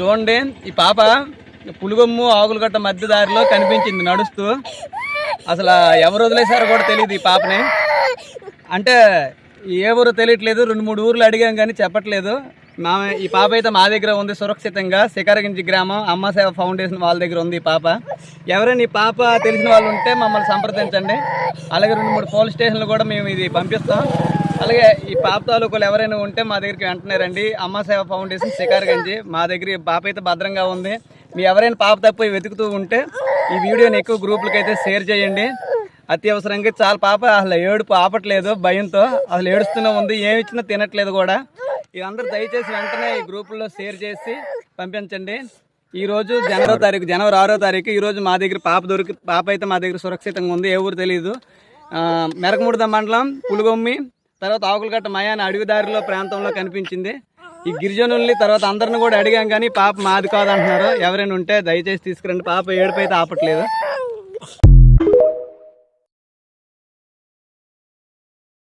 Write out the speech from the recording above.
చూడండి, ఈ పాప పులుగొమ్ము ఆకులగట్ట మధ్య దారిలో కనిపించింది నడుస్తూ. అసలు ఎవరు వదిలేశారో కూడా తెలియదు ఈ పాపని. అంటే ఏ ఊరో తెలియట్లేదు, 2-3 ఊర్లు అడిగాం కానీ చెప్పట్లేదు. ఈ పాప అయితే మా దగ్గర ఉంది సురక్షితంగా. శిఖరగంజి గ్రామం అమ్మ సేవ ఫౌండేషన్ వాళ్ళ దగ్గర ఉంది ఈ పాప. ఎవరైనా ఈ పాప తెలిసిన వాళ్ళు ఉంటే మమ్మల్ని సంప్రదించండి. అలాగే 2-3 పోలీస్ స్టేషన్లు కూడా మేము ఇది పంపిస్తాం. అలాగే ఈ పాప తాలూకులు ఎవరైనా ఉంటే మా దగ్గరికి వెంటనే రండి. అమ్మ సేవ ఫౌండేషన్ శిఖరగంజి మా దగ్గర. ఈ పాప అయితే భద్రంగా ఉంది. మీ ఎవరైనా పాప తప్పు వెతుకుతూ ఉంటే ఈ వీడియోని ఎక్కువ గ్రూపులకి అయితే షేర్ చేయండి. అత్యవసరంగా చాలా పాప అసలు ఏడుపు ఆపట్లేదు, భయంతో అసలు ఏడుస్తూనే ఉంది, ఏమి ఇచ్చినా తినట్లేదు కూడా. ఇదందరూ దయచేసి వెంటనే ఈ గ్రూపుల్లో షేర్ చేసి పంపించండి. ఈరోజు జనవరి 6వ తారీఖు ఈరోజు మా దగ్గర పాప అయితే మా దగ్గర సురక్షితంగా ఉంది. ఏ ఊరు తెలియదు. మెరకముడిద మండలం పులుగొమ్మి, తర్వాత ఆకులగట్ట మయాన అడవిదారిలో ప్రాంతంలో కనిపించింది. ఈ గిరిజనుల్ని తర్వాత అందరిని కూడా అడిగాం కానీ పాప మాది కాదంటున్నారు. ఎవరైనా ఉంటే దయచేసి తీసుకురండి. పాప ఏడుపు అయితే ఆపట్లేదు.